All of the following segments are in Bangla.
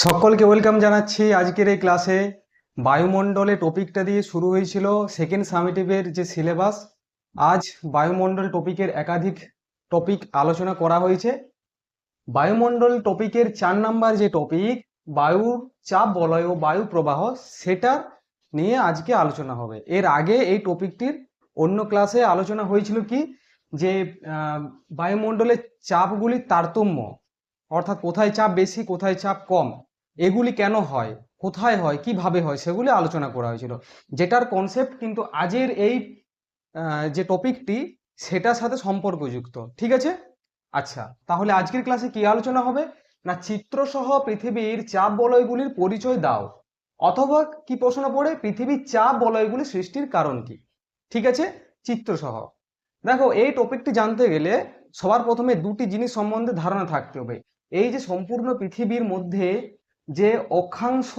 সকলকে ওয়েলকাম জানাচ্ছি আজকের এই ক্লাসে। বায়ুমণ্ডলে টপিকটা দিয়ে শুরু হয়েছিল সেকেন্ড সামেটিভের যে সিলেবাস। আজ বায়ুমণ্ডল টপিকের একাধিক টপিক আলোচনা করা হয়েছে। বায়ুমণ্ডল টপিকের 4 নাম্বার যে টপিক বায়ুর চাপ বলয় ও বায়ু প্রবাহ, সেটা নিয়ে আজকে আলোচনা হবে। এর আগে এই টপিকটির অন্য ক্লাসে আলোচনা হয়েছিল কি যে বায়ুমণ্ডলের চাপগুলির তারতম্য, অর্থাৎ কোথায় চাপ বেশি কোথায় চাপ কম, এগুলি কেন হয়, কোথায় হয়, কিভাবে হয়, সেগুলি আলোচনা করা হয়েছিল। যেটার কনসেপ্ট কিন্তু আজের এই যে টপিকটি সেটার সাথে সম্পর্কযুক্ত। ঠিক আছে, আচ্ছা তাহলে আজকের ক্লাসে কি আলোচনা হবে না, চিত্রসহ পৃথিবীর চাপ বলয়গুলির পরিচয় দাও, অথবা কি প্রশ্ন পড়ে পৃথিবীর চাপ বলয়গুলি সৃষ্টির কারণ কি। ঠিক আছে, চিত্রসহ। দেখো, এই টপিকটি জানতে গেলে সবার প্রথমে দুটি জিনিস সম্বন্ধে ধারণা থাকতে হবে। এই যে সম্পূর্ণ পৃথিবীর মধ্যে যে অক্ষাংশ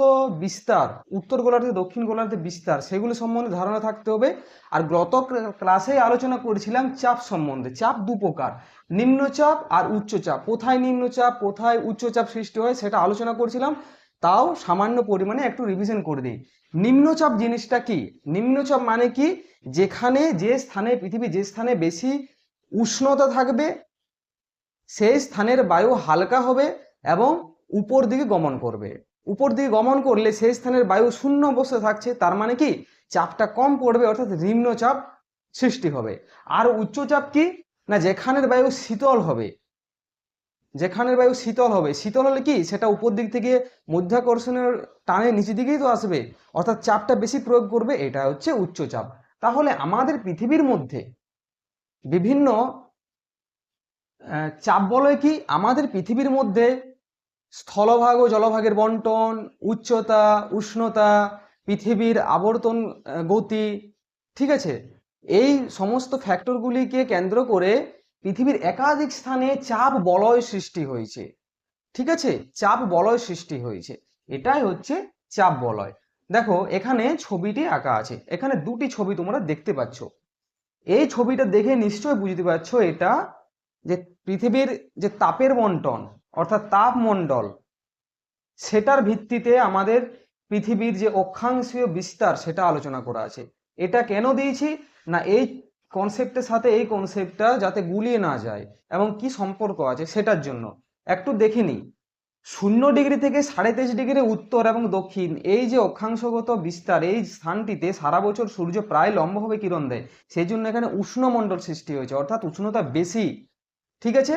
বিস্তার, উত্তর গোলার্ধে দক্ষিণ গোলার্ধে বিস্তার, সেগুলো সম্বন্ধে ধারণা থাকতে হবে। আর গত ক্লাসে আলোচনা করেছিলাম চাপ সম্বন্ধে। চাপ দু প্রকার, নিম্নচাপ আর উচ্চচাপ। কোথায় নিম্নচাপ কোথায় উচ্চচাপ সৃষ্টি হয় সেটা আলোচনা করছিলাম, তাও সামান্য পরিমাণে একটু রিভিশন করে দিই। নিম্নচাপ জিনিসটা কি? নিম্নচাপ মানে কি, যেখানে যে স্থানে পৃথিবী যে স্থানে বেশি উষ্ণতা থাকবে সেই স্থানের বায়ু হালকা হবে এবং উপর দিকে গমন করবে। উপর দিকে গমন করলে সেই স্থানের বায়ু শূন্য অবস্থায় থাকছে, তার মানে কি চাপটা কম পড়বে, অর্থাৎ নিম্নচাপ সৃষ্টি হবে। আর উচ্চচাপ কি না, যেখানের বায়ু শীতল হবে, যেখানের বায়ু শীতল হবে, শীতল হলে কি সেটা উপর দিক থেকে মধ্যাকর্ষণের টানে নিচের দিকেই তো আসবে, অর্থাৎ চাপটা বেশি প্রয়োগ করবে, এটা হচ্ছে উচ্চচাপ। তাহলে আমাদের পৃথিবীর মধ্যে বিভিন্ন চাপ বলয় কি, আমাদের পৃথিবীর মধ্যে স্থলভাগ ও জলভাগের বন্টন, উচ্চতা, উষ্ণতা, পৃথিবীর আবর্তন গতি, ঠিক আছে, এই সমস্ত ফ্যাক্টরগুলিকে কেন্দ্র করে পৃথিবীর একাধিক স্থানে চাপ বলয় সৃষ্টি হয়েছে। ঠিক আছে, চাপ বলয় সৃষ্টি হয়েছে, এটাই হচ্ছে চাপ বলয়। দেখো এখানে ছবিটি আঁকা আছে, এখানে দুটি ছবি তোমরা দেখতে পাচ্ছ। এই ছবিটা দেখে নিশ্চয় বুঝতে পারছো এটা যে পৃথিবীর যে তাপের বন্টন, অর্থাৎ তাপমণ্ডল, সেটার ভিত্তিতে আমাদের পৃথিবীর যে অক্ষাংশীয় বিস্তার সেটা আলোচনা করা আছে। এটা কেন দিয়েছি না, এই কনসেপ্টের সাথে এই কনসেপ্টটা যাতে গুলিয়ে না যায় এবং কি সম্পর্ক আছে সেটার জন্য একটু দেখে নিই। 0 ডিগ্রি থেকে 23.5 ডিগ্রি উত্তর এবং দক্ষিণ, এই যে অক্ষাংশগত বিস্তার, এই স্থানটিতে সারা বছর সূর্য প্রায় লম্বভাবে কিরণ দেয়, সেই জন্য এখানে উষ্ণমণ্ডল সৃষ্টি হয়েছে, অর্থাৎ উষ্ণতা বেশি। ঠিক আছে,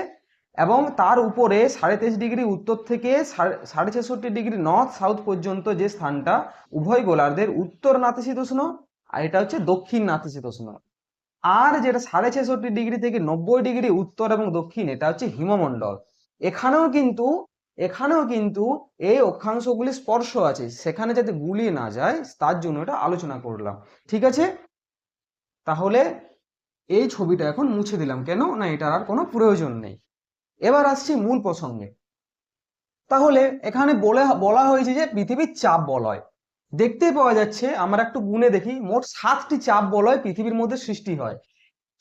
এবং তার উপরে 23.5 ডিগ্রি উত্তর থেকে 66.5 ডিগ্রি নর্থ সাউথ পর্যন্ত যে স্থানটা, উভয় গোলার্ধের উত্তর নাতিশীতোষ্ণ আর এটা হচ্ছে দক্ষিণ নাতিশীতোষ্ণ। আর যেটা 66.5 ডিগ্রি থেকে 90 ডিগ্রি উত্তর এবং দক্ষিণ, এটা হচ্ছে হিমমণ্ডল। এখানেও কিন্তু এই অক্ষাংশগুলি স্পর্শ আছে, সেখানে যাতে গুলিয়ে না যায় তার জন্য এটা আলোচনা করলাম। ঠিক আছে, তাহলে এই ছবিটা এখন মুছে দিলাম, কেন না এটার আর কোনো প্রয়োজন নেই। এবার আসছি মূল প্রসঙ্গে। তাহলে এখানে বলা হয়েছে যে পৃথিবীর চাপ বলয় দেখতে পাওয়া যাচ্ছে, আমরা একটু গুণে দেখি, মোট 7টি চাপ বলয় পৃথিবীর মধ্যে সৃষ্টি হয়।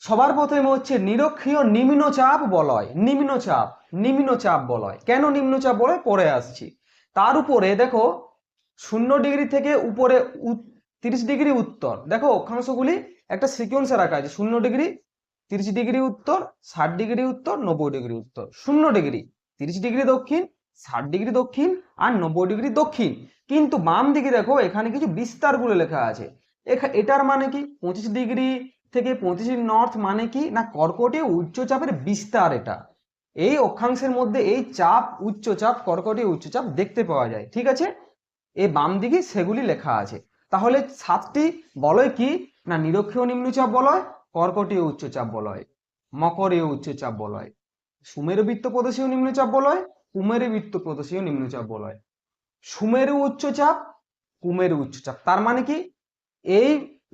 সবার প্রথমে হচ্ছে নিরক্ষীয় নিম্নচাপ বলয়। নিম্নচাপ বলয়, কেন নিম্নচাপ বলয় পরে আসছি। তার উপরে দেখো 0 ডিগ্রি থেকে উপরে 30 ডিগ্রি উত্তর, দেখো অক্ষাংশগুলি একটা সিকোয়েন্সে রাখা আছে, 0 ডিগ্রি, 30 ডিগ্রি উত্তর, 60 ডিগ্রি উত্তর, 90 ডিগ্রি উত্তর, 0 ডিগ্রি, 30 ডিগ্রি দক্ষিণ, 60 ডিগ্রি দক্ষিণ আর 90 ডিগ্রি দক্ষিণ। কিন্তু বাম দিকে দেখো এখানে কিছু বিস্তারগুলো লেখা আছে। এটার মানে কি, 25 ডিগ্রি থেকে 25 নর্থ মানে কি না, কর্কটীয় উচ্চচাপের বিস্তার। এটা এই অক্ষাংশের মধ্যে এই চাপ, উচ্চচাপ, কর্কটীয় উচ্চচাপ দেখতে পাওয়া যায়। ঠিক আছে, এই বাম দিকে সেগুলি লেখা আছে। তাহলে 7টি বলয় কি না, নিরক্ষীয় নিম্নচাপ বলয়, কর্কটীয় উচ্চচাপ বলয়, মকরীয় উচ্চচাপ বলয়, সুমেরুবৃত্ত প্রদেশীয় নিম্নচাপ বলয়, কুমেরুবৃত্ত প্রদেশীয় নিম্নচাপ বলয়, সুমেরু উচ্চচাপ, কুমেরু উচ্চচাপ। তার মানে কি, এই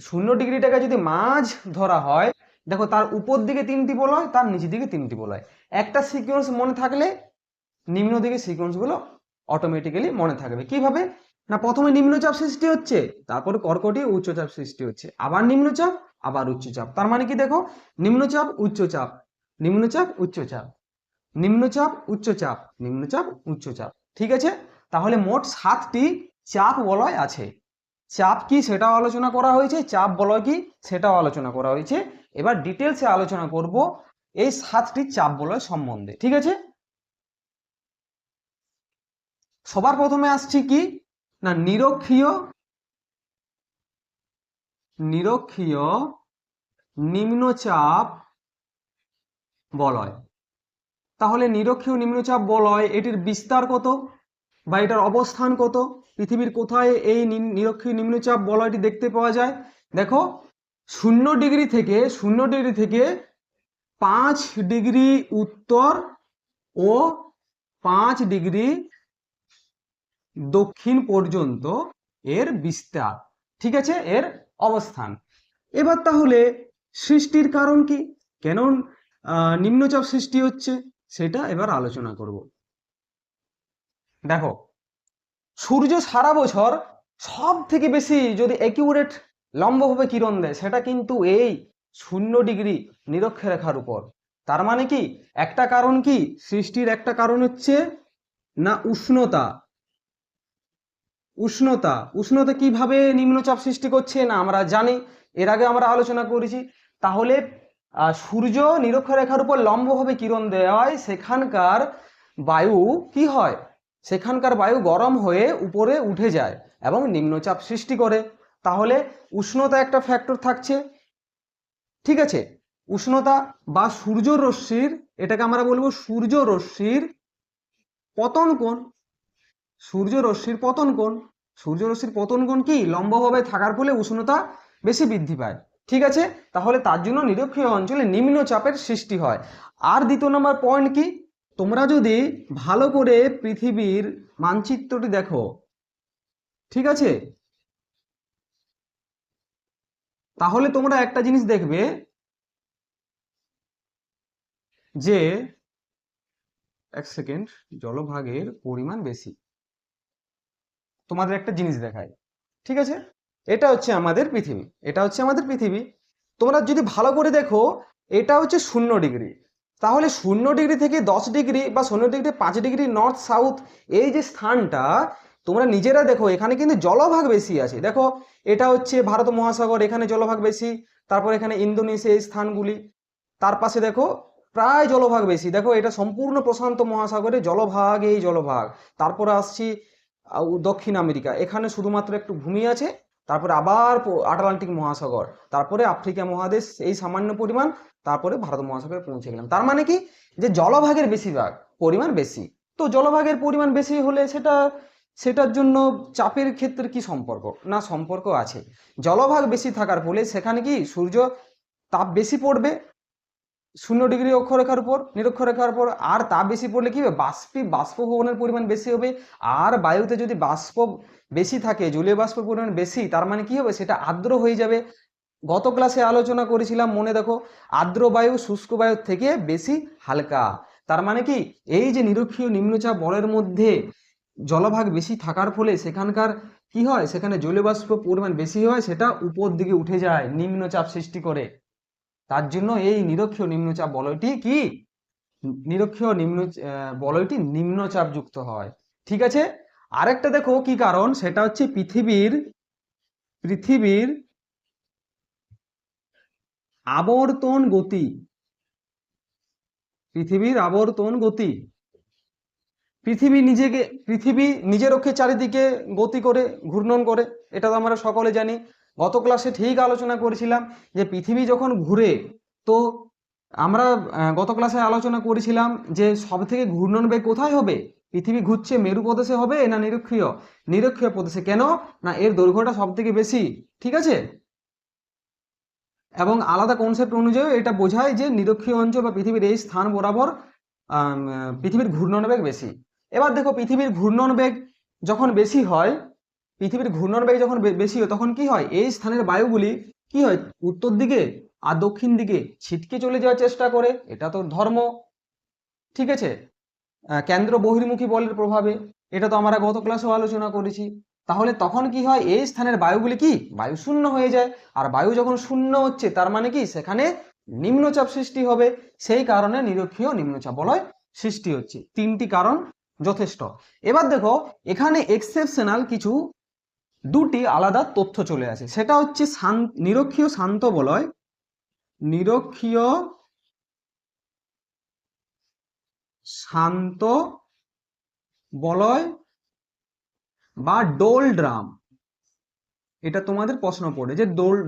0 ডিগ্রিটাকে যদি মাঝ ধরা হয়, দেখো তার উপর দিকে 3টি বলয়, তার নিচের দিকে 3টি বলয়। একটা সিকোয়েন্স মনে থাকলে নিম্ন দিকে সিকোয়েন্স গুলো অটোমেটিক্যালি মনে থাকবে। কিভাবে না, প্রথমে নিম্নচাপ সৃষ্টি হচ্ছে, তারপরে কর্কটীয় উচ্চচাপ সৃষ্টি হচ্ছে, আবার নিম্নচাপ, আবার উচ্চচাপ। তার মানে কি দেখো, নিম্নচাপ উচ্চচাপ, নিম্নচাপ উচ্চচাপ, নিম্নচাপ উচ্চচাপ, নিম্নচাপ উচ্চচাপ। ঠিক আছে, তাহলে মোট 7টি চাপ বলয় আছে। চাপ কি সেটাও আলোচনা করা হয়েছে, চাপ বলয় কি সেটাও আলোচনা করা হয়েছে। এবার ডিটেলসে আলোচনা করব এই 7টি চাপ বলয় সম্বন্ধে, ঠিক আছে। সবার প্রথমে আসছি কি না নিরক্ষীয় নিম্নচাপ বলয়। তাহলে নিরক্ষীয় নিম্নচাপ বলয় এটির বিস্তার কত বা এটার অবস্থান কত, পৃথিবীর কোথায় এই নিরক্ষীয় নিম্নচাপ বলয়টি দেখতে পাওয়া যায়? দেখো 0 ডিগ্রি থেকে 5 ডিগ্রি উত্তর ও 5 ডিগ্রি দক্ষিণ পর্যন্ত এর বিস্তার, ঠিক আছে, এর অবস্থান। এবার তাহলে সৃষ্টির কারণ কি, কেন নিম্নচাপ সৃষ্টি হচ্ছে সেটা এবার আলোচনা করব। দেখো সূর্য সারা বছর সব থেকে বেশি যদি অ্যাকিউরেট লম্বভাবে কিরণ দেয় সেটা কিন্তু এই 0 ডিগ্রি নিরক্ষরেখার উপর। তার মানে কি একটা কারণ কি সৃষ্টির একটা কারণ হচ্ছে না উষ্ণতা। উষ্ণতা কিভাবে নিম্নচাপ সৃষ্টি করছে না আমরা জানি, এর আগে আমরা আলোচনা করেছি। তাহলে সূর্য নিরক্ষরেখার উপর লম্বভাবে কিরণ দেওয়ায় সেখানকার বায়ু কি হয়, সেখানকার বায়ু গরম হয়ে উপরে উঠে যায় এবং নিম্নচাপ সৃষ্টি করে। তাহলে উষ্ণতা একটা ফ্যাক্টর থাকছে, ঠিক আছে। উষ্ণতা বা সূর্য রশ্মির, এটাকে আমরা বলবো সূর্য রশ্মির পতন কোণ। সূর্য রশ্মির পতন কোণ কি লম্বভাবে থাকার ফলে উষ্ণতা বেশি বৃদ্ধি পায়, ঠিক আছে। তাহলে তার জন্য নিরক্ষীয় অঞ্চলে নিম্নচাপের সৃষ্টি হয়। আর দ্বিতীয় নম্বর পয়েন্ট কি, তোমরা যদি ভালো করে পৃথিবীর মানচিত্রটি দেখো, ঠিক আছে, তাহলে তোমরা একটা জিনিস দেখবে যে এক সেকেন্ড, জলভাগের পরিমাণ বেশি। তোমাদের একটা জিনিস দেখায়, ঠিক আছে, এটা হচ্ছে আমাদের পৃথিবী। তোমরা যদি ভালো করে দেখো এটা হচ্ছে 0 ডিগ্রি। তাহলে 0 ডিগ্রি থেকে 10 ডিগ্রি বা 0 ডিগ্রি 5 ডিগ্রি নর্থ সাউথ এই যে স্থানটা তোমরা নিজেরা দেখো এখানে কিন্তু জলভাগ বেশি আছে। দেখো এটা হচ্ছে ভারত মহাসাগর, এখানে জলভাগ বেশি। তারপর এখানে ইন্দোনেশিয়া এই স্থানগুলি, তার পাশে দেখো প্রায় জলভাগ বেশি। দেখো এটা সম্পূর্ণ প্রশান্ত মহাসাগরে জলভাগ, এই জলভাগ। তারপরে আসছি দক্ষিণ আমেরিকা, এখানে শুধুমাত্র একটু ভূমি আছে। তারপরে আবার আটলান্টিক মহাসাগর, তারপরে আফ্রিকা মহাদেশ এই সামান্য পরিমাণ, তারপরে ভারত মহাসাগরে পৌঁছে গেলাম। তার মানে কি যে জলভাগের বেশিরভাগ পরিমাণ বেশি। তো জলভাগের পরিমাণ বেশি হলে সেটার জন্য চাপের ক্ষেত্রে কি সম্পর্ক, না সম্পর্ক আছে। জলভাগ বেশি থাকার ফলে সেখানে কি সূর্য তাপ বেশি পড়বে 0 ডিগ্রি অক্ষরেখার উপর, নিরক্ষরেখার উপর। আর তাপ বেশি পড়লে কি হবে, বাষ্পভবনের পরিমাণ বেশি হবে। আর বায়ুতে যদি বাষ্প বেশি থাকে, জলীয় বাষ্পের পরিমাণ বেশি, তার মানে কি হবে, সেটা আর্দ্র হয়ে যাবে। গত ক্লাসে আলোচনা করেছিলাম মনে দেখো, আর্দ্র বায়ু শুষ্ক বায়ুর থেকে বেশি হালকা। তার মানে কি এই যে নিরক্ষীয় নিম্নচাপ বলয়ের মধ্যে জলভাগ বেশি থাকার ফলে সেখানকার কি হয়, সেখানে জলীয় বাষ্পের পরিমাণ বেশি হয়, সেটা উপর দিকে উঠে যায়, নিম্নচাপ সৃষ্টি করে। তার জন্য এই নিরক্ষীয় নিম্নচাপ বলয়টি নিম্নচাপ যুক্ত হয়, ঠিক আছে। আরেকটা দেখো কি কারণ, সেটা হচ্ছে পৃথিবীর আবর্তন গতি। পৃথিবী নিজের অক্ষে চারিদিকে গতি করে, ঘূর্ণন করে, এটা তো আমরা সকলে জানি। গত ক্লাসে ঠিক আলোচনা করেছিলাম যে পৃথিবী যখন ঘুরে, তো আমরা গত ক্লাসে আলোচনা করেছিলাম যে সব থেকে ঘূর্ণন বেগ কোথায় হবে, পৃথিবী ঘুরছে মেরু প্রদেশে হবে না নিরক্ষীয় প্রদেশে। কেন না এর দৈর্ঘ্যটা সব থেকে বেশি, ঠিক আছে। এবং আলাদা কনসেপ্ট অনুযায়ী এটা বোঝায় যে নিরক্ষীয় অঞ্চল বা পৃথিবীর এই স্থান বরাবর পৃথিবীর ঘূর্ণন বেগ বেশি। এবার দেখো পৃথিবীর ঘূর্ণন বেগ যখন বেশি হয়, তখন কি হয়, এই স্থানের বায়ুগুলি কি হয়, উত্তর দিকে আর দক্ষিণ দিকে ছিটকে চলে যাওয়ার চেষ্টা করে। এটা তো ধর্ম, ঠিক আছে, কেন্দ্র বহির্মুখী বলের প্রভাবে। এটা তো আমরা গত ক্লাসেও আলোচনা করেছি। তাহলে তখন কি হয়, এই স্থানের বায়ুগুলি কি বায়ু শূন্য হয়ে যায়। আর বায়ু যখন শূন্য হচ্ছে তার মানে কি সেখানে নিম্নচাপ সৃষ্টি হবে। সেই কারণে নিরক্ষীয় নিম্নচাপ বলয় সৃষ্টি হচ্ছে। 3টি কারণ যথেষ্ট। এবার দেখো এখানে এক্সেপশনাল কিছু দুটি আলাদা তথ্য চলে আসে, সেটা হচ্ছে নিরক্ষীয় শান্ত বলয়, নিরক্ষীয় শান্ত বলয় বা ডোল ড্রাম। এটা তোমাদের প্রশ্ন পড়ে যে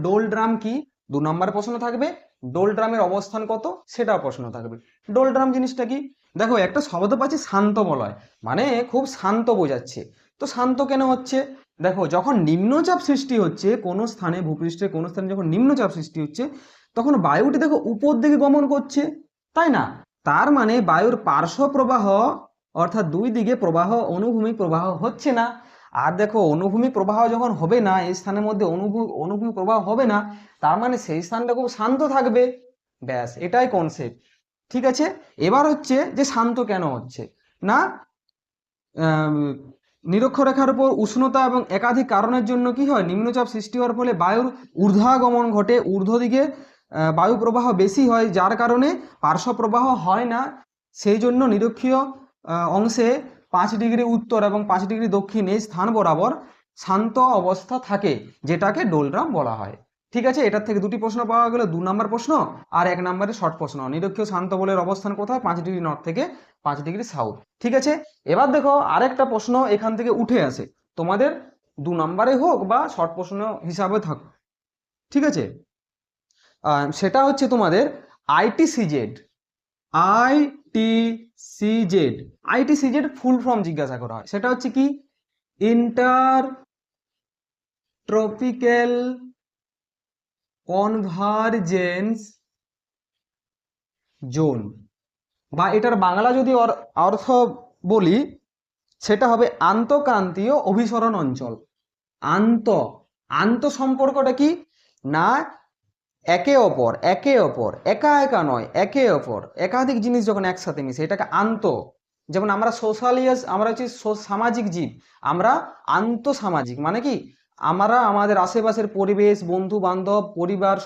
ডোল ড্রাম কি, 2 নম্বর প্রশ্ন থাকবে। ডোল ড্রামের অবস্থান কত সেটাও প্রশ্ন থাকবে। ডোল ড্রাম জিনিসটা কি, দেখো একটা শব্দ পাচ্ছি শান্ত বলয়, মানে খুব শান্ত বোঝাচ্ছে। তো শান্ত কেন হচ্ছে, দেখো যখন নিম্নচাপ সৃষ্টি হচ্ছে কোনো স্থানে, ভূপৃষ্ঠের কোনো স্থানে যখন নিম্নচাপ সৃষ্টি হচ্ছে তখন বায়ুটি দেখো উপর দিকে গমন করছে, তাই না? তার মানে বায়ুর পার্শ্ব প্রবাহ অর্থাৎ দুই দিকে প্রবাহ, অনুভূমিক প্রবাহ হচ্ছে না। আর দেখো অনুভূমিক প্রবাহ যখন হবে না, এই স্থানের মধ্যে অনুভূমিক প্রবাহ হবে না, তার মানে সেই স্থানটা খুব শান্ত থাকবে। ব্যাস, এটাই কনসেপ্ট। ঠিক আছে, এবার হচ্ছে যে শান্ত কেন হচ্ছে না, নিরক্ষরেখার উপর উষ্ণতা এবং একাধিক কারণের জন্য কি হয়, নিম্নচাপ সৃষ্টি হওয়ার ফলে বায়ুর ঊর্ধ্বাগমন ঘটে, ঊর্ধ্ব দিকে বায়ু প্রবাহ বেশি হয়, যার কারণে পার্শ্ব প্রবাহ হয় না। সেই জন্য নিরক্ষীয় অংশে 5 ডিগ্রি উত্তর এবং 5 ডিগ্রি দক্ষিণ এই স্থান বরাবর শান্ত অবস্থা থাকে, যেটাকে ডোলড্রাম বলা হয়। ঠিক আছে, এটার থেকে দুটি প্রশ্ন পাওয়া গেল, 2 নম্বর প্রশ্ন আর 1 নম্বরের শর্ট প্রশ্ন। নিরক্ষীয় শান্ত বলের অবস্থান কোথায়, 5 ডিগ্রি নর্থ থেকে 5 ডিগ্রি সাউথ। ঠিক আছে, এবার দেখো আরেকটা প্রশ্ন এখান থেকে উঠে আসে, তোমাদের 2 নম্বরে হোক বা শর্ট প্রশ্ন হিসাবে থাক। ঠিক আছে, সেটা হচ্ছে তোমাদের আইটিসিজেড। আইটিসিজেড, আইটিসিজেড ফুল ফর্ম জিজ্ঞাসা করা হয়, সেটা হচ্ছে কি, ইন্টার ট্রপিক্যাল কনভারজেন্স জোন, বা এটার বাংলা যদি অর্থ বলি সেটা হবে আন্তঃক্রান্তীয় অভিসরণ অঞ্চল। আন্ত আন্ত সম্পর্কটা কি না, একে অপর একা একা নয়, একে অপর একাধিক জিনিস যখন একসাথে মিশে এটাকে আন্ত। যেমন আমরা সোশ্যালিয়াস, আমরা হচ্ছে সামাজিক জীব, আমরা আন্তঃসামাজিক, মানে কি আমরা আমাদের আশেপাশের পরিবেশ, বন্ধু বান্ধব, পরিবার,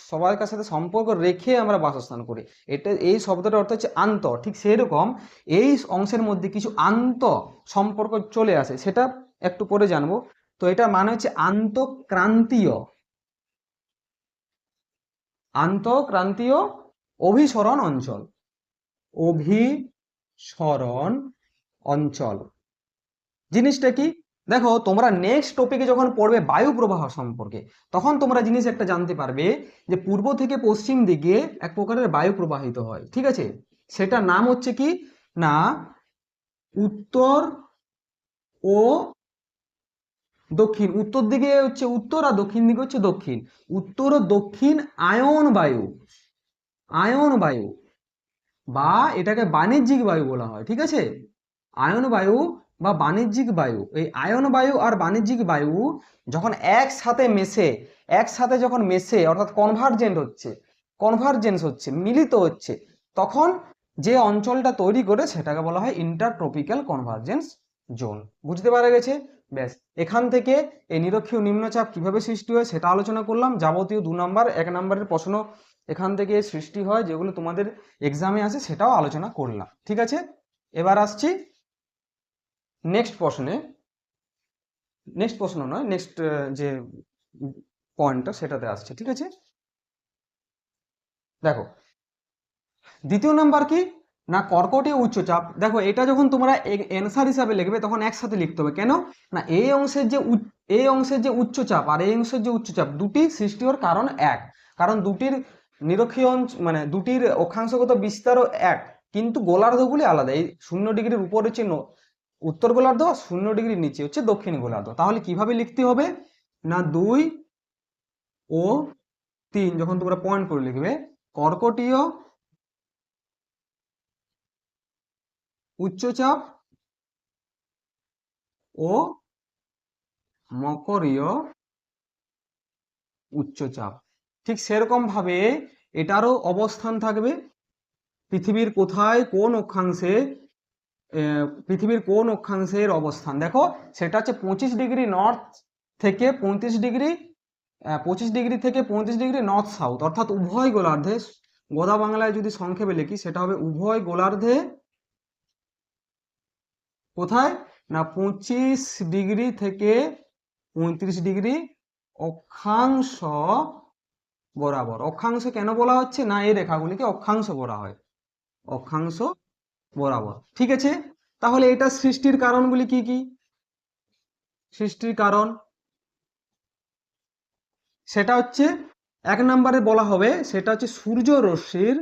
সবার সাথে সম্পর্ক রেখে আমরা বাসস্থান করি। এটা এই শব্দটার অর্থ হচ্ছে আন্ত। ঠিক সেরকম এই অংশের মধ্যে কিছু আন্ত সম্পর্ক চলে আসে, সেটা একটু পরে জানবো। তো এটা মানে হচ্ছে আন্তঃক্রান্তীয়, আন্তঃক্রান্তীয় অভিসরণ অঞ্চল, অভিসরণ অঞ্চল জিনিসটা কি, দেখো তোমরা নেক্সট টপিকে যখন পড়বে বায়ু প্রবাহ সম্পর্কে, তখন তোমরা জিনিস একটা জানতে পারবে যে পূর্ব থেকে পশ্চিম দিকে এক প্রকারের বায়ু প্রবাহিত হয়। ঠিক আছে, সেটার নাম হচ্ছে কি না, উত্তর ও দক্ষিণ। উত্তর দিকে হচ্ছে উত্তর আর দক্ষিণ দিকে হচ্ছে দক্ষিণ। উত্তর ও দক্ষিণ আয়ন বায়ু, আয়ন বায়ু বা এটাকে বাণিজ্যিক বায়ু বলা হয়। ঠিক আছে, আয়ন বায়ু বা বাণিজ্যিক বায়ু, এই আয়ন বায়ু আর বাণিজ্যিক বায়ু যখন একসাথে যখন মেশে অর্থাৎ কনভার্জেন্স হচ্ছে, মিলিত হচ্ছে, তখন যে অঞ্চলটা তৈরি করে সেটাকে বলা হয় ইন্টারট্রপিক্যাল কনভার্জেন্স জোন। বুঝতে পারা গেছে? ব্যাস, এখান থেকে এই নিরক্ষীয় নিম্নচাপ কিভাবে সৃষ্টি হয় সেটা আলোচনা করলাম। যাবতীয় 2 নম্বর 1 নম্বরের প্রশ্ন এখান থেকে সৃষ্টি হয়, যেগুলো তোমাদের এক্সামে আসে সেটাও আলোচনা করলাম। ঠিক আছে, এবার আসছি নেক্সট প্রশ্ন নয়, নেক্সট যে পয়েন্টটা সেটাতে আসছে। ঠিক আছে, দেখো দ্বিতীয় নাম্বার কি না, কর্কটীয় উচ্চচাপ। দেখো এটা যখন তোমরা অ্যান্সার হিসাবে লিখবে তখন একসাথে লিখতে হবে। কেন না, এই অংশের যে উচ্চচাপ আর এই অংশের যে উচ্চচাপ দুটি সৃষ্টি হওয়ার কারণ এক, কারণ দুটির নিরক্ষীয় মানে দুটির অক্ষাংশগত বিস্তারও এক, কিন্তু গোলার্ধগুলি আলাদা। এই 0 ডিগ্রির উপর হচ্ছে উত্তর গোলার্ধ, 0 ডিগ্রির নিচে হচ্ছে দক্ষিণ গোলার্ধ। তাহলে কিভাবে লিখতে হবে না, 2 ও 3 যখন তোমরা পয়েন্ট করে লিখবে, কর্কটীয় উচ্চচাপ ও মকরীয় উচ্চচাপ। ঠিক সেরকম ভাবে এটারও অবস্থান থাকবে পৃথিবীর কোথায়, কোন অক্ষাংশে, পৃথিবীর কোন অক্ষাংশের অবস্থান। দেখো সেটা হচ্ছে 25 ডিগ্রি নর্থ থেকে 35 ডিগ্রি, 25 ডিগ্রি থেকে 35 ডিগ্রি নর্থ সাউথ, অর্থাৎ উভয় গোলার্ধে। গোদা বাংলায় যদি সংক্ষেপে লিখি সেটা হবে উভয় গোলার্ধে কোথায় না 25 ডিগ্রি থেকে 35 ডিগ্রি অক্ষাংশ বরাবর। অক্ষাংশ কেন বলা হচ্ছে না, এই রেখাগুলিকে অক্ষাংশ বলা হয়, অক্ষাংশ বরাবর। ঠিক আছে, তাহলে এটা সৃষ্টির কারণগুলি কি কি? সৃষ্টির কারণ সেটা হচ্ছে 1 নম্বরে বলা হবে, সেটা হচ্ছে সূর্য রশ্মির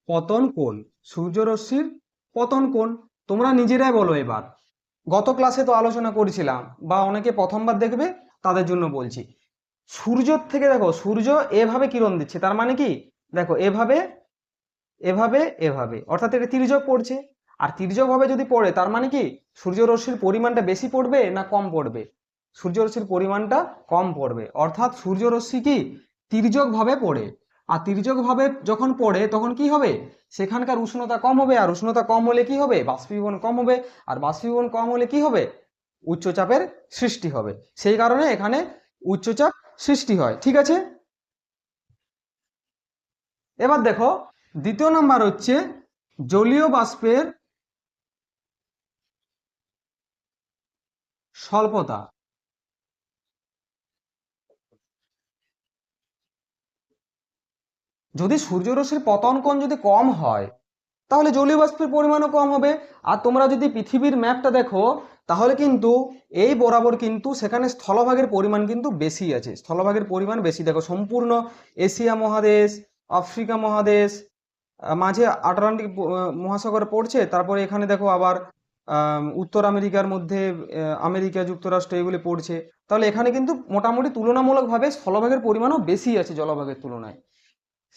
পতন কোণ। সূর্য রশ্মির পতন কোণ তোমরা নিজেরাই বলো এবার। গত ক্লাসে তো আলোচনা করেছিলাম, বা অনেকে প্রথমবার দেখবে তাদের জন্য বলছি। সূর্যর থেকে দেখো, সূর্য এভাবে কিরণ দিচ্ছে, তার মানে কি দেখো এভাবে এভাবে এভাবে, অর্থাৎ এটা তির্যক পড়ছে। আর তির্যক ভাবে যদি পড়ে তার মানে কি সূর্য রশ্মির পরিমাণটা বেশি পড়বে না কম পড়বে? সূর্য রশ্মির পরিমাণটা কম পড়বে, অর্থাৎ সূর্য রশ্মি কি তির্যক ভাবে পড়ে। আর তির্যক ভাবে যখন পড়ে তখন কি হবে, সেখানকার উষ্ণতা কম হবে, আর উষ্ণতা কম হলে কি হবে, বাষ্পীভবন কম হবে, আর বাষ্পীভবন কম হলে কি হবে, উচ্চচাপের সৃষ্টি হবে। সেই কারণে এখানে উচ্চচাপ সৃষ্টি হয়। ঠিক আছে, এবার দেখো দ্বিতীয় নাম্বার হচ্ছে জলীয় বাষ্পের স্বল্পতা। যদি সূর্যরশ্মির পতন কোণ যদি কম হয় তাহলে জলীয় বাষ্পের পরিমাণও কম হবে। আর তোমরা যদি পৃথিবীর ম্যাপটা দেখো তাহলে কিন্তু এই বরাবর কিন্তু সেখানে স্থলভাগের পরিমাণ কিন্তু বেশি আছে, স্থলভাগের পরিমাণ বেশি। দেখো সম্পূর্ণ এশিয়া মহাদেশ, আফ্রিকা মহাদেশ, মাঝে আটলান্টিক মহাসাগর পড়ছে, তারপরে এখানে দেখো আবার উত্তর আমেরিকার মধ্যে আমেরিকা যুক্তরাষ্ট্র এগুলি পড়ছে। তাহলে এখানে কিন্তু মোটামুটি তুলনামূলকভাবে স্থলভাগের পরিমাণও বেশি আছে জলভাগের তুলনায়।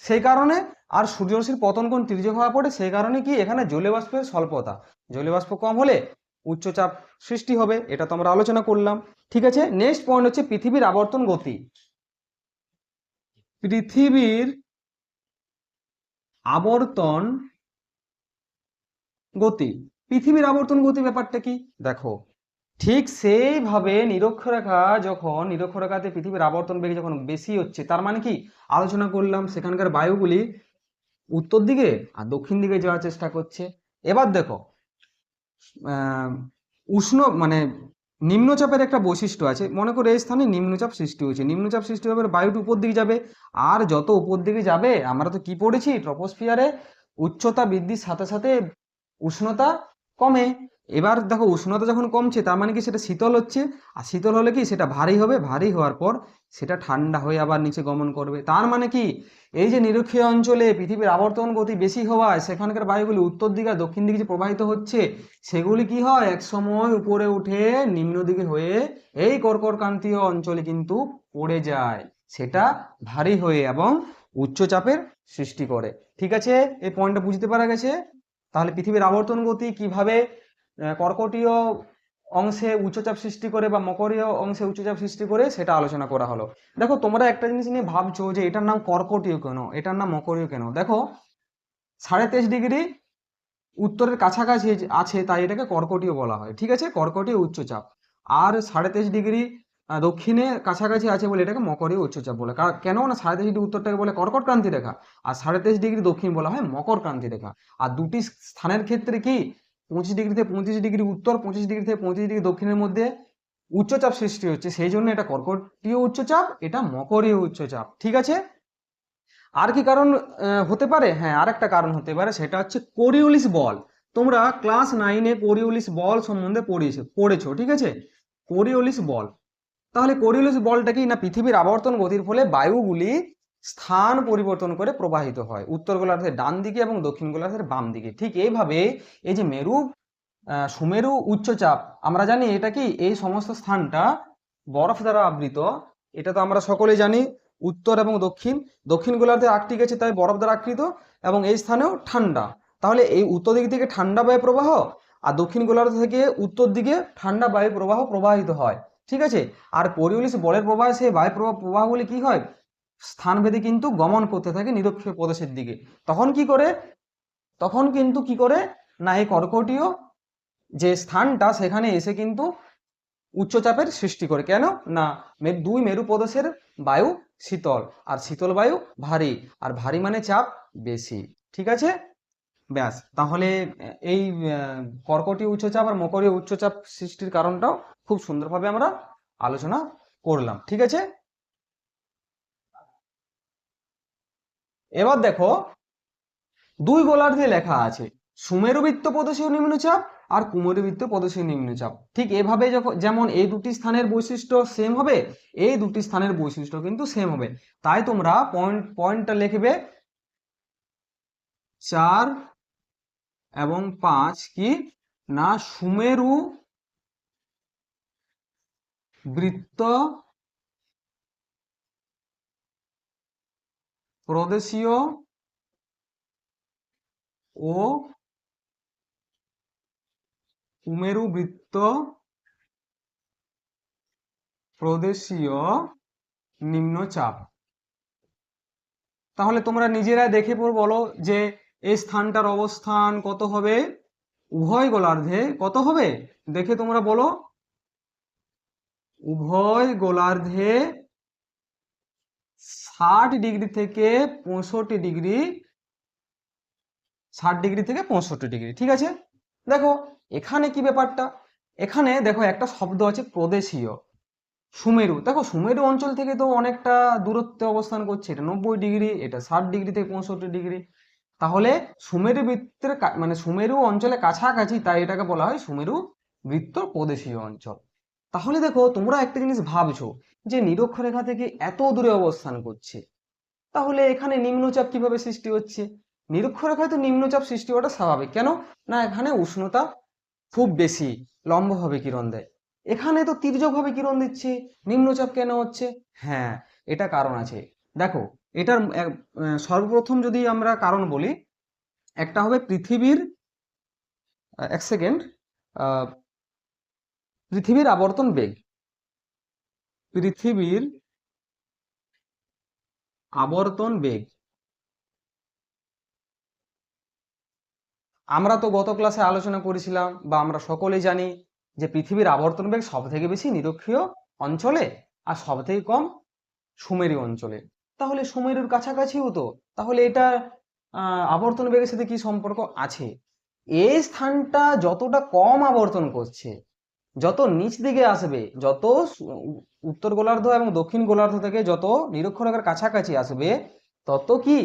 সেই কারণে আর সূর্যরশ্মির পতন কোণ তির্যক হওয়া পড়ে, সেই কারণে কি এখানে জলীয় বাষ্পের স্বল্পতা, জলীয় বাষ্প কম হলে উচ্চচাপ সৃষ্টি হবে, এটা তো আমরা আলোচনা করলাম। ঠিক আছে, নেক্সট পয়েন্ট হচ্ছে পৃথিবীর আবর্তন গতি। পৃথিবীর আবর্তন গতি, পৃথিবীর আবর্তন গতি ব্যাপারটা কি দেখো, ঠিক সেইভাবে নিরক্ষরেখা, যখন নিরক্ষরেখাতে পৃথিবীর আবর্তন বেগ যখন বেশি হচ্ছে তার মানে কি আলোচনা করলাম, সেখানকার বায়ুগুলি উত্তর দিকে আর দক্ষিণ দিকে যাওয়ার চেষ্টা করছে। এবার দেখো উষ্ণ মানে নিম্নচাপের একটা বৈশিষ্ট্য আছে, মনে করো এই স্থানে নিম্নচাপ সৃষ্টি হয়েছে, নিম্নচাপ সৃষ্টি হবে বায়ুটা উপর দিকে যাবে, আর যত উপর দিকে যাবে আমরা তো কি পড়েছি ট্রপোস্ফিয়ারে, উচ্চতা বৃদ্ধির সাথে সাথে উষ্ণতা কমে। এবার দেখো উষ্ণতা যখন কমছে তার মানে কি সেটা শীতল হচ্ছে, আর শীতল হলে কি সেটা ভারী হবে, ভারী হওয়ার পর সেটা ঠান্ডা হয়ে আবার নিচে গমন করবে। তার মানে কি এই যে নিরক্ষীয় অঞ্চলে পৃথিবীর আবর্তন গতি বেশি হওয়ায় সেখানকার বায়ুগুলি উত্তর দিকে আর দক্ষিণ দিকে যে প্রবাহিত হচ্ছে সেগুলি কি হয় এক সময় উপরে উঠে নিম্ন দিকে হয়ে এই কর্কটক্রান্তীয় অঞ্চলে কিন্তু পড়ে যায়, সেটা ভারী হয়ে এবং উচ্চচাপের সৃষ্টি করে। ঠিক আছে, এই পয়েন্টটা বুঝতে পারা গেছে। তাহলে পৃথিবীর আবর্তন গতি কিভাবে কর্কটীয় অংশে উচ্চচাপ সৃষ্টি করে বা মকরীয় অংশে উচ্চচাপ সৃষ্টি করে সেটা আলোচনা করা হলো। দেখো তোমরা একটা জিনিস নিয়ে ভাবছো যে এটার নাম কর্কটীয় কেন, এটার নাম মকরীয় কেন। দেখো 23.5 ডিগ্রি উত্তরের কাছাকাছি আছে তাই এটাকে কর্কটীয় বলা হয়। ঠিক আছে, কর্কটীয় উচ্চচাপ। আর 23.5 ডিগ্রি দক্ষিণে কাছাকাছি আছে বলে এটাকে মকরীয় উচ্চচাপ বলে। কেন না 23.5 ডিগ্রি উত্তরটাকে বলে কর্কটক্রান্তি রেখা, আর 23.5 ডিগ্রি দক্ষিণ বলা হয় মকরক্রান্তি রেখা। আর দুটি স্থানের ক্ষেত্রে কি 25 ডিগ্রি থেকে 25 ডিগ্রি উত্তর, 25 ডিগ্রি থেকে 25 ডিগ্রি দক্ষিণের মধ্যে উচ্চচাপ সৃষ্টি হচ্ছে, সেই জন্য এটা কর্কটীয় উচ্চচাপ, এটা মকরীয় উচ্চচাপ। ঠিক আছে, আর কি কারণ হতে পারে, হ্যাঁ আর একটা কারণ হতে পারে, সেটা হচ্ছে কোরিওলিস বল। তোমরা ক্লাস 9-এ কোরিওলিস বল সম্বন্ধে পড়েছো। ঠিক আছে, কোরিওলিস বল, তাহলে কোরিওলিস বলটা কি না পৃথিবীর আবর্তন গতির ফলে বায়ুগুলি স্থান পরিবর্তন করে প্রবাহিত হয় উত্তর গোলার্ধের ডান দিকে এবং দক্ষিণ গোলার্ধের বাম দিকে। ঠিক এইভাবে এই যে সুমেরু উচ্চচাপ, আমরা জানি এটা কি এই সমস্ত স্থানটা বরফ দ্বারা আবৃত, এটা তো আমরা সকলেই জানি। উত্তর এবং দক্ষিণ, দক্ষিণ গোলার্ধে আর্কটিক আছে তাই বরফ দ্বারা আবৃত, এবং এই স্থানেও ঠান্ডা। তাহলে এই উত্তর দিক থেকে ঠান্ডা বায়ু প্রবাহ, আর দক্ষিণ গোলার্ধ থেকে উত্তর দিকে ঠান্ডা বায়ু প্রবাহ প্রবাহিত হয়। ঠিক আছে, আর কোরিওলিস বলের প্রবাহে সেই বায়ু প্রবাহগুলি কি হয় স্থানভেদে কিন্তু গমন করতে থাকে নিরক্ষীয় প্রদেশের দিকে। তখন কিন্তু কি করে না এই কর্কটীয় যে স্থানটা সেখানে এসে কিন্তু উচ্চচাপের সৃষ্টি করে। কেন না দুই মেরু প্রদেশের বায়ু শীতল, আর শীতল বায়ু ভারী, আর ভারী মানে চাপ বেশি। ঠিক আছে, ব্যাস, তাহলে এই কর্কটীয় উচ্চচাপ আর মকরীয় উচ্চচাপ সৃষ্টির কারণটাও খুব সুন্দরভাবে আমরা আলোচনা করলাম। ঠিক আছে, এবার দেখো দুই গোলার্ধে লেখা আছে সুমেরুবৃত্ত প্রদেশীয় নিম্নচাপ আর কুমেরুবৃত্ত প্রদেশীয় নিম্নচাপ। ঠিক এভাবে যখন যেমন এই দুটি স্থানের বৈশিষ্ট্য সেম হবে, এই দুটি স্থানের বৈশিষ্ট্য কিন্তু সেম হবে। তাই তোমরা পয়েন্টটা লিখবে 4 এবং 5 কি না সুমেরু বৃত্ত প্রদেশীয় ও কুমেরু বৃত্ত প্রদেশীয় নিম্নচাপ। তাহলে তোমরা নিজেরা দেখে বলো যে এই স্থানটার অবস্থান কত হবে, উভয় গোলার্ধে কত হবে দেখে তোমরা বলো। উভয় গোলার্ধে 60 ডিগ্রি থেকে 65 ডিগ্রি, 60 ডিগ্রি থেকে 65 ডিগ্রি। ঠিক আছে, দেখো এখানে কি ব্যাপারটা, এখানে দেখো একটা শব্দ আছে প্রদেশীয়। সুমেরু, দেখো সুমেরু অঞ্চল থেকে তো অনেকটা দূরত্বে অবস্থান করছে, এটা 90 ডিগ্রি, এটা 60 ডিগ্রি থেকে 65 ডিগ্রি। তাহলে সুমেরু বৃত্তের মানে সুমেরু অঞ্চলে কাছাকাছি, তাই এটাকে বলা হয় সুমেরু বৃত্ত প্রদেশীয় অঞ্চল। তাহলে দেখো তোমরা একটা জিনিস ভাবছো যে নিরক্ষরেখা থেকে এত দূরে অবস্থান করছে, তাহলে এখানে নিম্নচাপ কিভাবে সৃষ্টি হচ্ছে? নিরক্ষরেখায় তো নিম্নচাপ সৃষ্টি হওয়াটা স্বাভাবিক, কেন না এখানে উষ্ণতা খুব বেশি, লম্বভাবে কিরণ দেয়। এখানে তো তির্যকভাবে কিরণ দিচ্ছে, নিম্নচাপ কেন হচ্ছে? হ্যাঁ, এটা কারণ আছে। দেখো এটার সর্বপ্রথম যদি আমরা কারণ বলি, একটা হবে পৃথিবীর, এক সেকেন্ড, পৃথিবীর আবর্তন বেগ। পৃথিবীর আবর্তন বেগ, আমরা তো গত ক্লাসে আলোচনা করেছিলাম বা আমরা সকলেই জানি যে পৃথিবীর আবর্তন বেগ সব থেকে বেশি নিরক্ষীয় অঞ্চলে আর সব থেকে কম সুমেরু অঞ্চলে। তাহলে সুমেরুর কাছাকাছিও তো, তাহলে এটা আবর্তন বেগের সাথে কি সম্পর্ক আছে? এই স্থানটা যতটা কম আবর্তন করছে, যত নিচ দিকে আসবে, যত উত্তর গোলার্ধ এবং দক্ষিণ গোলার্ধ থেকে যত নিরক্ষরেখার কাছাকাছি আসবে, তত কি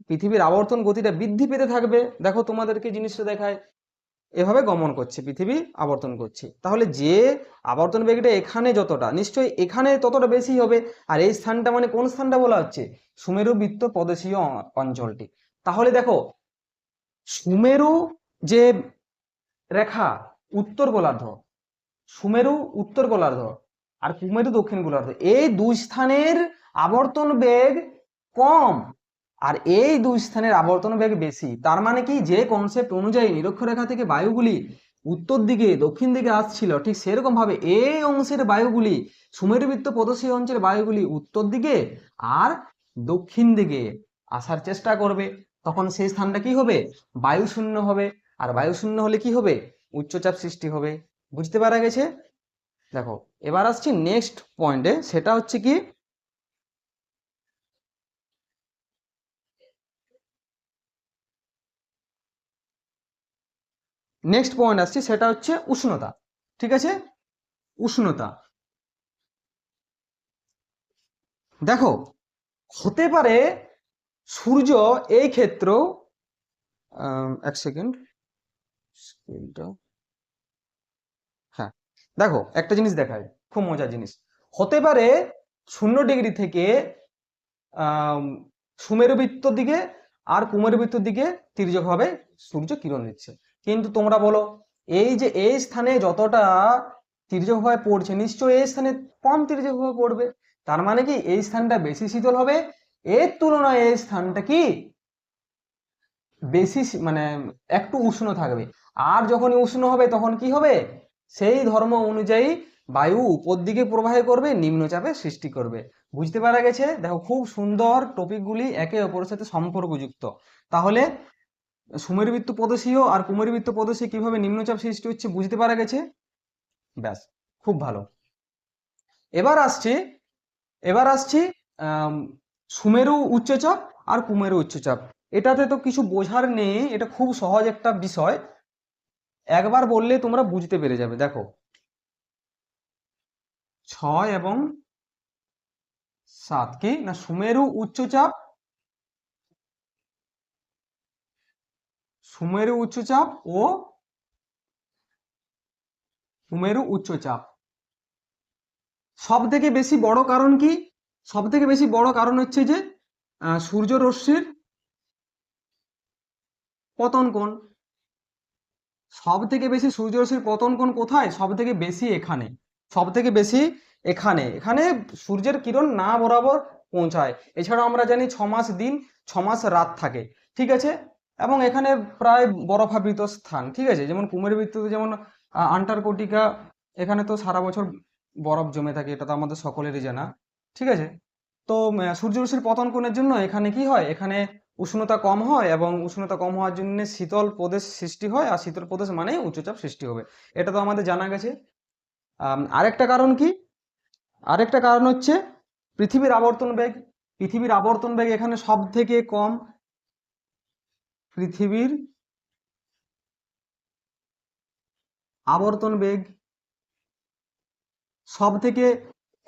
পৃথিবীর আবর্তন গতিটা বৃদ্ধি পেতে থাকবে। দেখো তোমাদেরকে জিনিসটা দেখায়, এভাবে গমন করছে, পৃথিবী আবর্তন করছে। তাহলে যে আবর্তন বেগটা এখানে যতটা, নিশ্চয়ই এখানে ততটা বেশি হবে। আর এই স্থানটা মানে কোন স্থানটা বলা হচ্ছে? সুমেরু বৃত্ত প্রদেশীয় অঞ্চলটি। তাহলে দেখো সুমেরু যে রেখা, উত্তর গোলার্ধ, সুমেরু উত্তর গোলার্ধ আর কুমেরু দক্ষিণ গোলার্ধ, এই দুই স্থানের আবর্তন বেগ কম আর এই দুই স্থানের আবর্তন বেগ বেশি। তার মানে কি, যে কনসেপ্ট অনুযায়ী নিরক্ষরেখা থেকে বায়ুগুলি উত্তর দিকে দক্ষিণ দিকে আসছিল, ঠিক সেরকম ভাবে এই অংশের বায়ুগুলি, সুমেরুবৃত্ত প্রদেশীয় অঞ্চলের বায়ুগুলি উত্তর দিকে আর দক্ষিণ দিকে আসার চেষ্টা করবে। তখন সেই স্থানটা কি হবে? বায়ু শূন্য হবে। আর বায়ু শূন্য হলে কি হবে? উচ্চচাপ সৃষ্টি হবে। বুঝতে পারা গেছে? দেখো এবার আসছি নেক্সট পয়েন্টে, সেটা হচ্ছে কি, নেক্সট পয়েন্ট আসছে সেটা হচ্ছে উষ্ণতা। ঠিক আছে, উষ্ণতা। দেখো হতে পারে সূর্য এই ক্ষেত্র, এক সেকেন্ড, স্ক্রিনটা, হ্যাঁ দেখো একটা জিনিস দেখায়, খুব মজার জিনিস। হতে পারে 0 ডিগ্রি থেকে সুমেরু বৃত্তর দিকে আর কুমেরু বৃত্তর দিকে তির্যকভাবে সূর্য কিরণ দিচ্ছে। কিন্তু তোমরা বলো, এই যে এই স্থানে যতটা তির্যকভাবে পড়ছে, নিশ্চয়ই এই স্থানে কম তির্যকভাবে পড়বে। তার মানে কি, এই স্থানটা বেশি শীতল হবে, এর তুলনায় এই স্থানটা কি বেশি মানে একটু উষ্ণ থাকবে। আর যখনই উষ্ণ হবে তখন কি হবে? সেই ধর্ম অনুযায়ী বায়ু উপর দিকে প্রবাহ করবে, নিম্নচাপের সৃষ্টি করবে। বুঝতে পারা গেছে? দেখো খুব সুন্দর, টপিকগুলি একে অপরের সাথে সম্পর্কযুক্ত। তাহলে সুমেরুবৃত্ত প্রদেশীয় আর কুমেরুবৃত্ত প্রদেশে কিভাবে নিম্নচাপ সৃষ্টি হচ্ছে বুঝতে পারা গেছে? ব্যাস, খুব ভালো। এবার আসছি, এবার আসছি সুমেরু উচ্চচাপ আর কুমেরু উচ্চচাপ। এটাতে তো কিছু বোঝার নেই, এটা খুব সহজ একটা বিষয়, একবার বললে তোমরা বুঝতে পেরে যাবে। দেখো 6 এবং 7 কি না সুমেরু উচ্চচাপ, সুমেরু উচ্চচাপ ও সুমেরু উচ্চচাপ। সব থেকে বেশি বড় কারণ কি? সব থেকে বেশি বড় কারণ হচ্ছে যে সূর্য রশ্মির পতন কোণ। সব থেকে বেশি সূর্য রশ্মির পতন কোণ কোথায়? সব থেকে বেশি এখানে, সব থেকে বেশি এখানে। এখানে সূর্যের কিরণ না বরাবর পৌঁছায়। এছাড়াও আমরা জানি 6 মাস দিন 6 মাস রাত থাকে, ঠিক আছে। এবং এখানে প্রায় বরফাবৃত স্থান, ঠিক আছে। যেমন কুমেরু বৃত্ততে যেমন আন্টার্কটিকা, এখানে তো সারা বছর বরফ জমে থাকে, এটা তো আমাদের সকলেরই জানা, ঠিক আছে। তো সূর্য রশ্মির পতন কোণের জন্য এখানে কি হয়, এখানে উষ্ণতা কম হয় এবং উষ্ণতা কম হওয়ার জন্য শীতল প্রদেশ সৃষ্টি হয়, আর শীতল প্রদেশ মানে উচ্চচাপ সৃষ্টি হবে, এটা তো আমাদের জানা গেছে। আরেকটা কারণ কি? আরেকটা কারণ হচ্ছে পৃথিবীর আবর্তন বেগ। পৃথিবীর আবর্তন বেগ এখানে সব থেকে কম। পৃথিবীর আবর্তন বেগ সব থেকে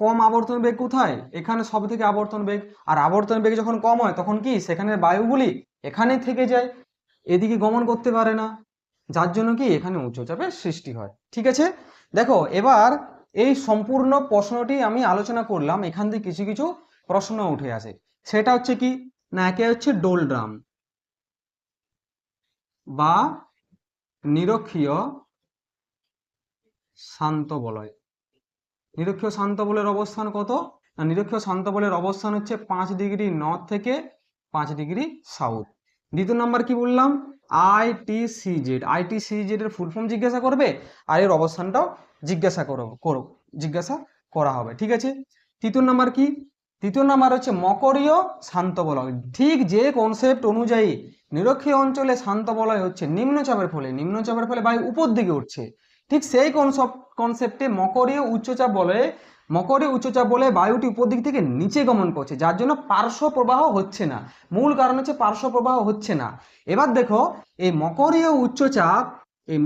কম। আবর্তন বেগ কোথায়? এখানে সব থেকে আবর্তন বেগ। আর আবর্তন বেগ যখন কম হয় তখন কি সেখানে বায়ুগুলি এখানে থেকে যায়, এদিকে গমন করতে পারে না, যার জন্য কি এখানে উচ্চচাপের সৃষ্টি হয়, ঠিক আছে। দেখো এবার এই সম্পূর্ণ প্রশ্নটি আমি আলোচনা করলাম, এখান থেকে কিছু কিছু প্রশ্ন উঠে আসে। সেটা হচ্ছে কি না, একে হচ্ছে ডোলড্রাম বা নিরক্ষীয় শান্ত বলয়। নিরক্ষীয় শান্ত বলের অবস্থান কত না, নিরক্ষীয় শান্ত বলের অবস্থান হচ্ছে 5 ডিগ্রি নর্থ থেকে 5 ডিগ্রি সাউথ। দ্বিতীয় নাম্বার কি বললাম, ITCZ। ITCZ এর ফুল ফর্ম জিজ্ঞাসা করবে, আর এর অবস্থানটাও জিজ্ঞাসা করা হবে, ঠিক আছে। তৃতীয় নাম্বার কি? তৃতীয় নাম্বার হচ্ছে মকরীয় শান্ত বলয়। ঠিক যে কনসেপ্ট অনুযায়ী নিরক্ষীয় অঞ্চলে শান্ত বলয় হচ্ছে নিম্নচাপের ফলে বায়ু উপর দিকে উঠছে, ঠিক সেই কনসেপ্টে মকরীয় উচ্চচাপ বলে বায়ুটি উপর দিক থেকে নিচে গমন করছে, যার জন্য পার্শ্ব প্রবাহ হচ্ছে না। মূল কারণ হচ্ছে পার্শ্ব প্রবাহ হচ্ছে না। এবার দেখো এই মকরীয় উচ্চচাপ, এই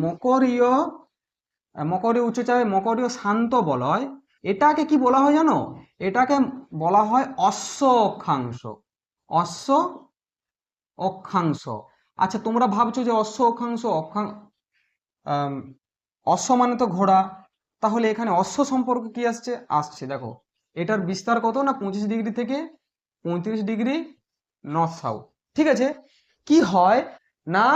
মকরীয় উচ্চচাপে মকরীয় শান্ত বলয়, এটাকে কি বলা হয় জানো? এটাকে বলা হয় অশ্ব অক্ষাংশ। অশ্ব অক্ষাংশ। আচ্ছা তোমরা ভাবছো যে অশ্ব অক্ষাংশ, অশ্ব মানে তো ঘোড়া, তাহলে এখানে অশ্ব সম্পর্কে কি আসছে দেখো, এটার বিস্তার কত না 25 ডিগ্রি থেকে 35 ডিগ্রি নর্থ সাউথ, ঠিক আছে। কি হয় না,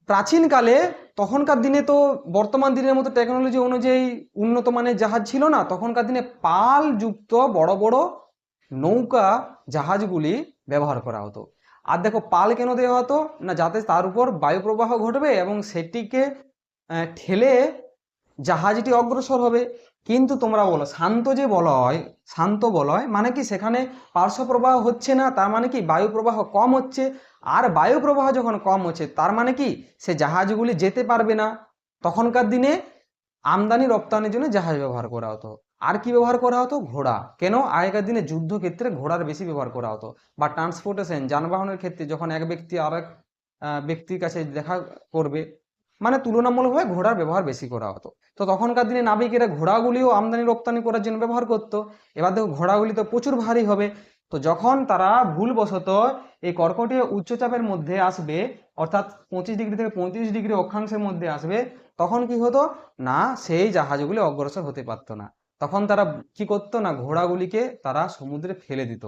প্রাচীনকালে তখনকার দিনে তো বর্তমান দিনের মতো টেকনোলজি অনুযায়ী উন্নত মানের জাহাজ ছিল না, তখনকার দিনে পাল যুক্ত বড় বড় নৌকা জাহাজগুলি ব্যবহার করা হতো। আর দেখো পাল কেন দেওয়া হতো না, যাতে তার উপর বায়ু প্রবাহ ঘটবে এবং সেটিকে ঠেলে জাহাজটি অগ্রসর হবে। কিন্তু তোমরা বলো শান্ত বলয় মানে কি সেখানে পার্শ্ব প্রবাহ হচ্ছে না, তার মানে কি বায়ু প্রবাহ কম হচ্ছে। আর বায়ু প্রবাহ যখন কম হচ্ছে তার মানে কি সে জাহাজগুলি যেতে পারবে না। তখনকার দিনে আমদানি রপ্তানির জন্য জাহাজ ব্যবহার করা হতো। আর কি ব্যবহার করা হতো? ঘোড়া। কেন? আগেকার দিনে যুদ্ধক্ষেত্রে ঘোড়ার বেশি ব্যবহার করা হতো, বা ট্রান্সপোর্টেশন যানবাহনের ক্ষেত্রে যখন এক ব্যক্তি আরেক ব্যক্তির কাছে দেখা করবে, মানে তুলনামূলকভাবে ঘোড়ার ব্যবহার বেশি করা হতো। তো তখনকার দিনে নাবিকেরা ঘোড়াগুলিও আমদানি রপ্তানি করার জন্য ব্যবহার করতো। এবার দেখো ঘোড়াগুলি তো প্রচুর ভারী হবে, তো যখন তারা ভুলবশত এই কর্কটীয় উচ্চচাপের মধ্যে আসবে, অর্থাৎ 25 ডিগ্রি থেকে 35 ডিগ্রি অক্ষাংশের মধ্যে আসবে, তখন কি হতো না, সেই জাহাজগুলি অগ্রসর হতে পারতো না। তখন তারা কি করতো না, ঘোড়াগুলিকে তারা সমুদ্রে ফেলে দিত।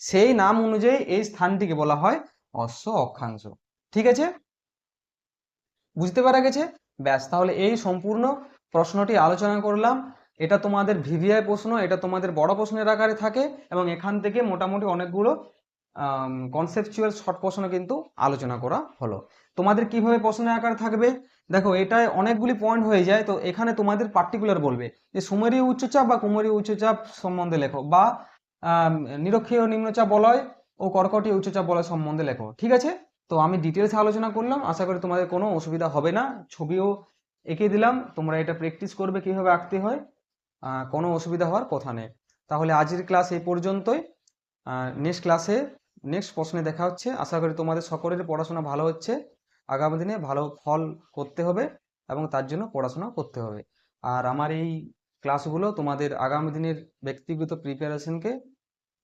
সেই নাম অনুযায়ী এই স্থানটিকে বলা হয় অশ্ব অক্ষাংশ, ঠিক আছে। বুঝতে পারা গেছে? ব্যাস, তাহলে এই সম্পূর্ণ প্রশ্নটি আলোচনা করলাম। এটা তোমাদের ভিভিআই প্রশ্ন, এটা তোমাদের বড় প্রশ্নের আকারে থাকে, এবং এখান থেকে মোটামুটি অনেকগুলো কনসেপচুয়াল শর্ট প্রশ্ন কিন্তু আলোচনা করা হলো। তোমাদের কিভাবে প্রশ্নের আকার থাকবে দেখো, এটায় অনেকগুলি পয়েন্ট হয়ে যায়, তো এখানে তোমাদের পার্টিকুলার বলবে যে সুমেরীয় উচ্চচাপ বা কুমেরীয় উচ্চচাপ সম্বন্ধে লেখো, বা নিরক্ষীয় নিম্নচাপ বলয় ও কর্কটীয় উচ্চচাপ বলয় সম্বন্ধে লেখো, ঠিক আছে। তো আমি ডিটেলসে আলোচনা করলাম, আশা করি তোমাদের কোনো অসুবিধা হবে না। ছবিও এঁকে দিলাম, তোমরা এটা প্র্যাকটিস করবে কিভাবে আঁকতে হয়, কোনো অসুবিধা হওয়ার কথা নেই। তাহলে আজকের ক্লাস এই পর্যন্তই। নেক্সট ক্লাসে নেক্সট প্রশ্নে দেখা হচ্ছে। আশা করি তোমাদের সকলের পড়াশোনা ভালো হচ্ছে। আগামী দিনে ভালো ফল করতে হবে এবং তার জন্য পড়াশোনা করতে হবে। আর আমার এই ক্লাসগুলো তোমাদের আগামী দিনের ব্যক্তিগত প্রিপারেশনকে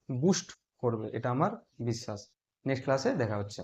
বুস্ট করবে, এটা আমার বিশ্বাস। নেক্সট ক্লাসে দেখা হচ্ছে।